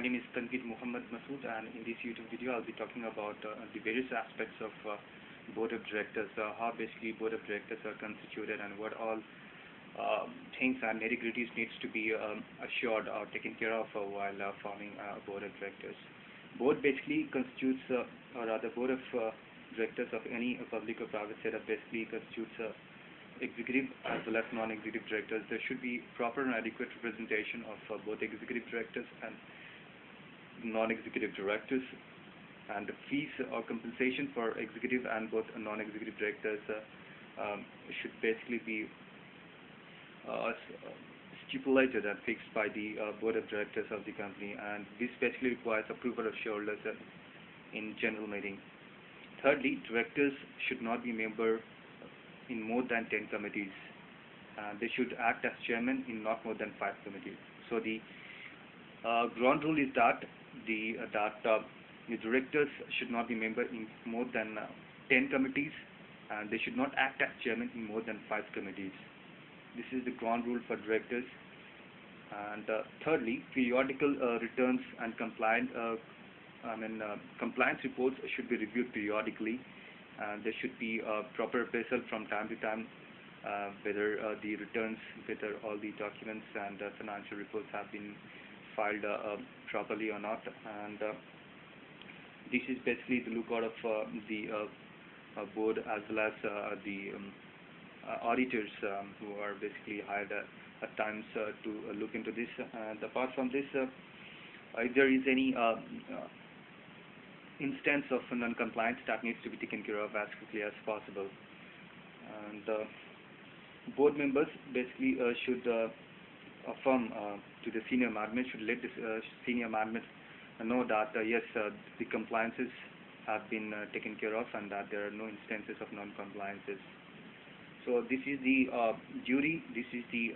name is Tanveer Muhammad Masood, and in this YouTube video I'll be talking about the various aspects of board of directors, how basically board of directors are constituted, and what all things and nitty-gritties needs to be assured or taken care of while forming a board of directors. Board basically constitutes, or rather board of directors of any public or private setup basically constitutes executive as well as non-executive directors. There should be proper and adequate representation of both executive directors and non-executive directors, and the fees or compensation for executive and both non-executive directors should basically be stipulated and fixed by the board of directors of the company, and this basically requires approval of shareholders in general meeting. Thirdly, directors should not be member in more than 10 committees. They should act as chairman in not more than 5 committees. So the ground rule is that the directors should not be member in more than 10 committees, and they should not act as chairman in more than 5 committees. This is the ground rule for directors. And thirdly, periodical returns and compliance reports should be reviewed periodically. There should be proper appraisal from time to time whether the returns, whether all the documents and financial reports have been filed properly or not. And this is basically the lookout of the board as well as the auditors who are basically hired at times to look into this. And apart from this, if there is any instance of non-compliance, that needs to be taken care of as quickly as possible. And board members basically should affirm to the senior management, should let the senior management know that yes, the compliances have been taken care of and that there are no instances of non-compliances. So this is the duty, this is the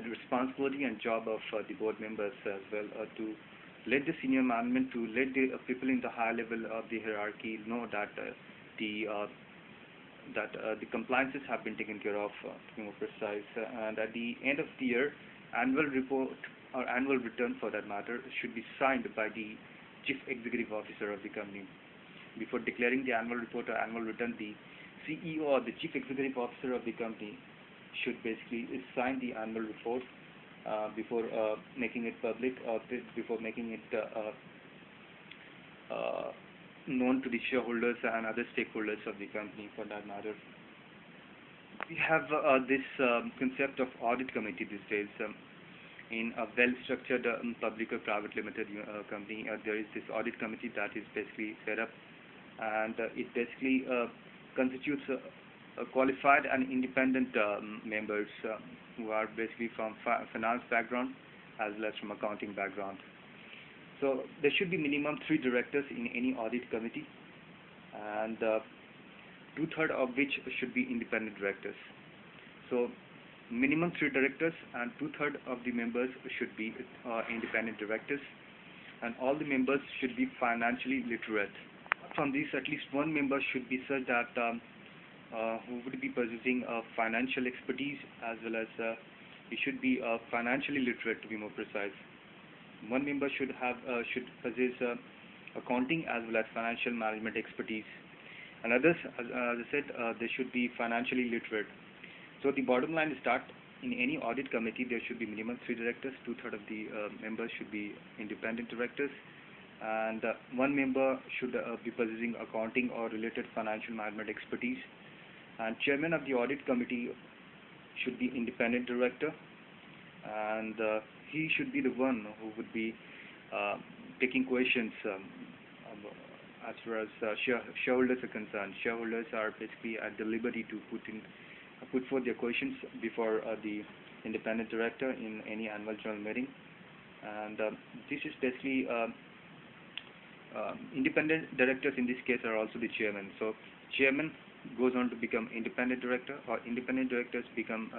responsibility and job of the board members as well, to let the senior management, to let the people in the higher level of the hierarchy know that the compliances have been taken care of, to be more precise. And at the end of the year, annual report or annual return for that matter should be signed by the chief executive officer of the company. Before declaring the annual report or annual return, the CEO or the chief executive officer of the company should basically sign the annual report before making it public, or before making it known to the shareholders and other stakeholders of the company for that matter. We have this concept of audit committee these days. In a well-structured public or private limited company, there is this audit committee that is basically set up, and it basically constitutes qualified and independent members who are basically from finance background as well as from accounting background. So there should be minimum 3 directors in any audit committee, and 2/3 of which should be independent directors. So minimum 3 directors and 2/3 of the members should be independent directors, and all the members should be financially literate. From this, at least one member should be such that who would be possessing financial expertise, as well as he should be financially literate, to be more precise. One member should possess accounting as well as financial management expertise, and others, as I said, they should be financially literate. So the bottom line is that in any audit committee there should be minimum 3 directors, 2/3 of the members should be independent directors, and one member should be possessing accounting or related financial management expertise, and chairman of the audit committee should be independent director, and he should be the one who would be taking questions as far as shareholders are concerned. Shareholders are basically at the liberty to put forth their questions before the independent director in any annual general meeting, and this is basically independent directors in this case are also the chairman. So chairman goes on to become independent director, or independent directors become